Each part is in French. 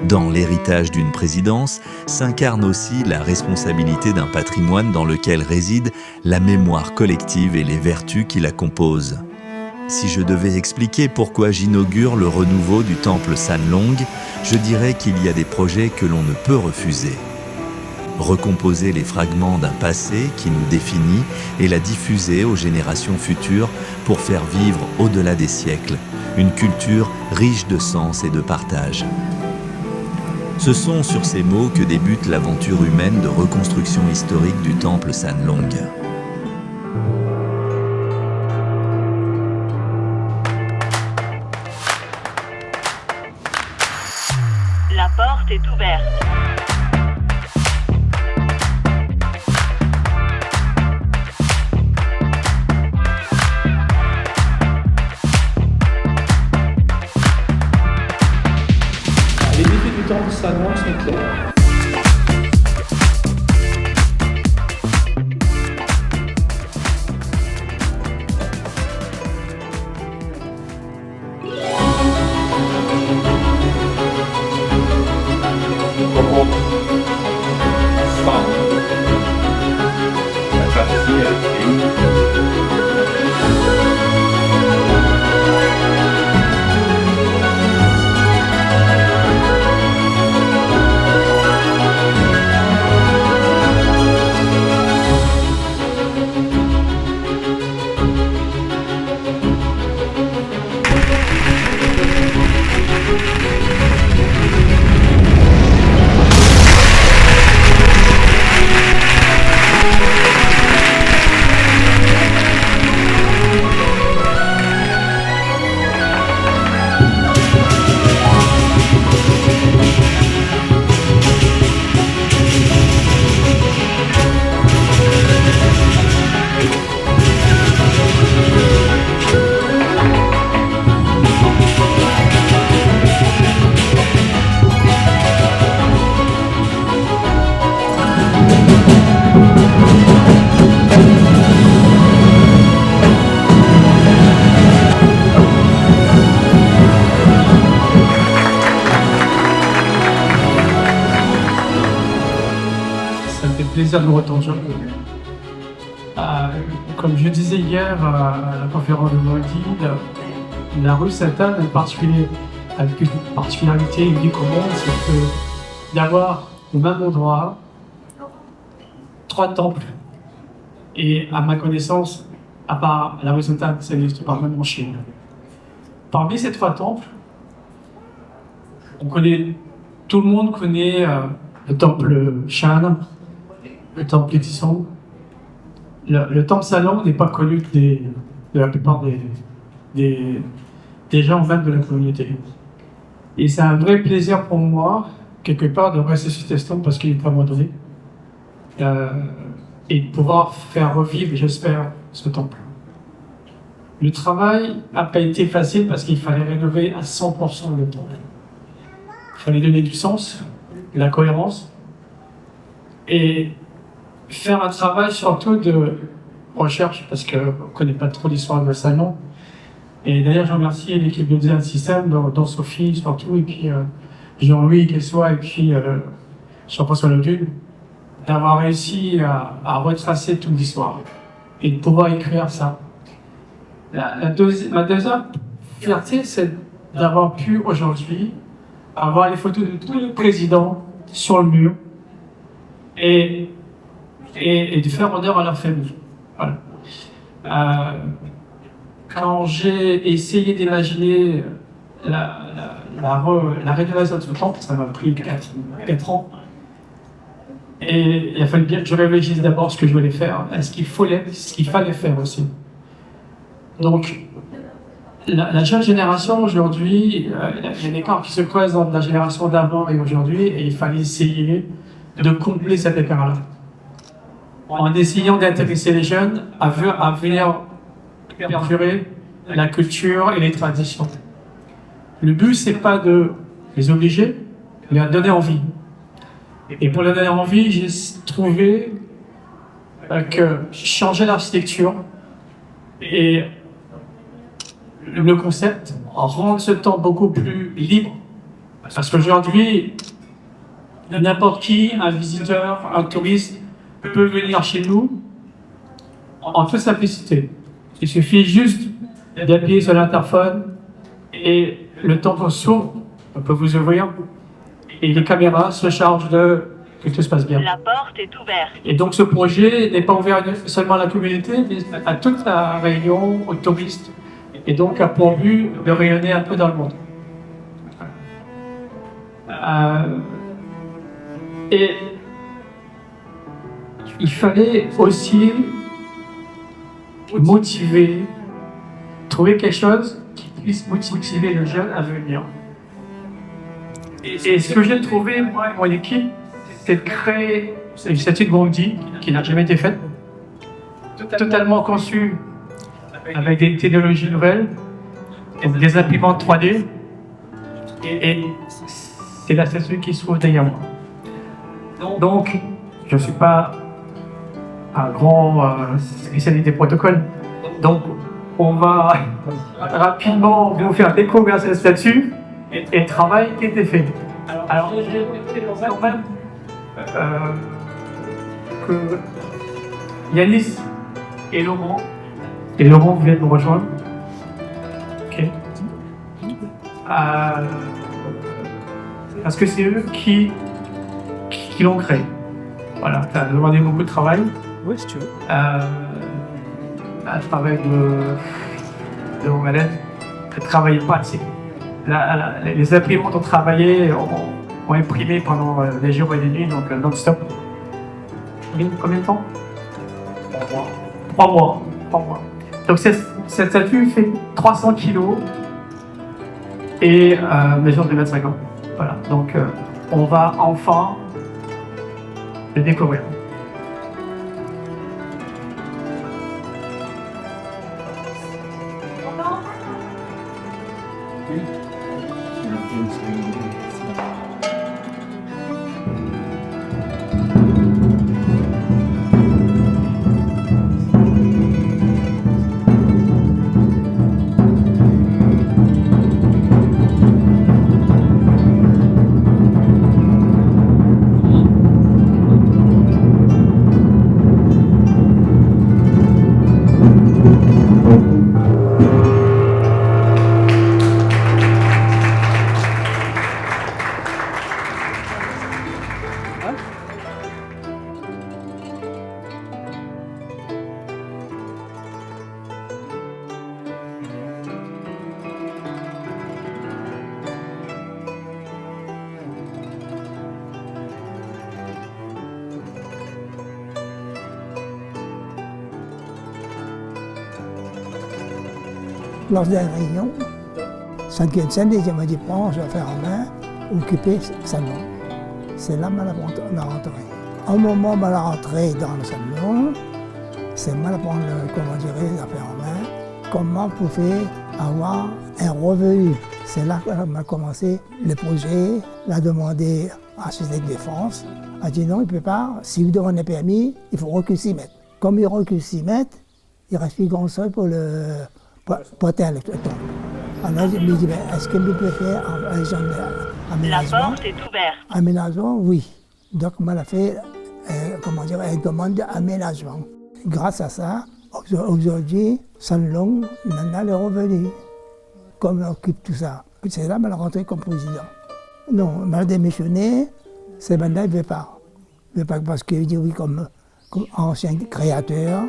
Dans l'héritage d'une présidence s'incarne aussi la responsabilité d'un patrimoine dans lequel réside la mémoire collective et les vertus qui la composent. Si je devais expliquer pourquoi j'inaugure le renouveau du temple Sanlong, je dirais qu'il y a des projets que l'on ne peut refuser. Recomposer les fragments d'un passé qui nous définit et la diffuser aux générations futures pour faire vivre au-delà des siècles une culture riche de sens et de partage. Ce sont sur ces mots que débute l'aventure humaine de reconstruction historique du temple Sanlong. La porte est ouverte. Les défis du temple Sanlong sont clairs. Plaisir de vous retrouver aujourd'hui. Comme je disais hier à la conférence de Mondi, la rue Sainte-Anne a une particularité unique au monde, c'est que d'avoir au même endroit 3 temples. Et à ma connaissance, à part la rue Sainte-Anne, ça n'existe pas même en Chine. Parmi ces 3 temples, tout le monde connaît le temple Shan, le temple Tissot. Le temple Sanlong n'est pas connu de la plupart des gens même de la communauté. Et c'est un vrai plaisir pour moi, quelque part, de ressusciter ce temple parce qu'il est vraiment donné. Et de pouvoir faire revivre, j'espère, ce temple. Le travail n'a pas été facile parce qu'il fallait rénover à 100% le temple. Il fallait donner du sens, de la cohérence, et faire un travail surtout de recherche, parce qu'on ne connaît pas trop l'histoire de Sanlong. Et d'ailleurs, je remercie l'équipe de Design System, dont Sophie surtout, et puis Jean-Louis Guessois, et puis Jean-François Leduc, d'avoir réussi à retracer toute l'histoire et de pouvoir écrire ça. Ma deuxième fierté, c'est d'avoir pu aujourd'hui avoir les photos de tous les présidents sur le mur et de faire honneur à leur famille. Voilà. Quand j'ai essayé d'imaginer la rénovation de ce temple, ça m'a pris 4 ans. Et il a fallu bien que je réfléchisse d'abord ce que je voulais faire, ce qu'il fallait faire aussi. Donc, la jeune génération aujourd'hui, il y a des écart qui se creusent entre la génération d'avant et aujourd'hui, et il fallait essayer de combler cet écart-là. En essayant d'intéresser les jeunes à venir perdurer la culture et les traditions. Le but, c'est pas de les obliger, mais de donner envie. Et pour leur donner envie, j'ai trouvé que changer l'architecture et le concept rendre ce temps beaucoup plus libre. Parce qu'aujourd'hui, n'importe qui, un visiteur, un touriste, peut venir chez nous en toute simplicité. Il suffit juste d'appuyer sur l'interphone et le temple s'ouvre, on peut vous ouvrir, et les caméras se chargent de que tout se passe bien. La porte est ouverte. Et donc ce projet n'est pas ouvert seulement à la communauté, mais à toute la Réunion, aux touristes, et donc a pour but de rayonner un peu dans le monde. Et il fallait aussi motiver, trouver quelque chose qui puisse motiver le jeune à venir. Et ce que j'ai trouvé, moi et mon équipe, c'est de créer une statue de Gandhi qui n'a jamais été faite, totalement conçue avec des technologies nouvelles, et des imprimantes 3D, et c'est la statue qui se trouve derrière moi. Donc, je ne suis pas un grand spécialiste des protocoles, donc on va rapidement vous faire découvrir cette statue et le travail qui a été fait. Alors, j'ai quand même que Yanis et Laurent viennent nous rejoindre. Ok. Parce que c'est eux qui l'ont créé. Voilà, ça a demandé beaucoup de travail. Oui, si tu veux. Un travail de vos malades. Ne travaillez pas assez. Les imprimantes ont travaillé, ont imprimé pendant des jours et des nuits, donc non-stop. Combien de temps 3 mois. 3 mois. Donc cette statue fait 300 kilos et mesure de 25 ans. Voilà, donc on va enfin le découvrir. Lors de la réunion, Saint Kensen m'a dit prends, je vais faire en main, occuper le salon. C'est là que la rentrée. Au moment où la rentrée dans le salon, c'est moi l'apprendre, comment dire, la faire en main, comment vous pouvez avoir un revenu. C'est là qu'on a commencé le projet, l'a demandé à Société de Défense, a dit non, il ne peut pas, si vous demandez un permis, il faut recul 6 mètres. Comme il recule 6 mètres, il reste plus grand sol pour atteindre le temps. Alors je me dis, est-ce que vous pouvez faire un genre d'aménagement? La porte est ouverte. Aménagement, oui. Donc on a fait, une demande d'aménagement. Grâce à ça, aujourd'hui, Sanlong en a les revenus. Comme on occupe tout ça. C'est là qu'on a rentré comme président. Non, on m'a démissionné, c'est maintenant il ne veut pas. Il ne veut pas parce qu'il dit oui comme ancien créateur.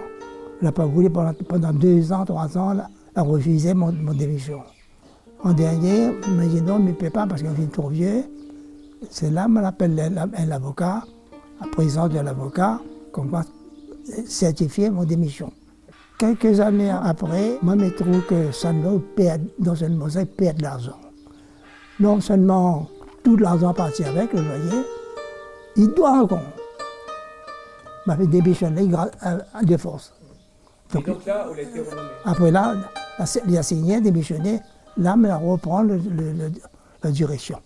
Il n'a pas voulu pendant 2 ans, 3 ans, il a refusé mon démission. En dernier, il m'a dit non, mais il ne peut pas parce qu'il est trop vieux. C'est là qu'on appelle l'avocat, la présidence de l'avocat, qu'on va certifier mon démission. Quelques années après, moi je trouve que Sanlong perd, non seulement ça, il perd de l'argent. Non seulement tout l'argent parti avec, le loyer, il doit encore. Il m'a fait démissionner de force. Donc là, on a été renommé. Après là, il a signé, démissionné, là, il reprend la direction.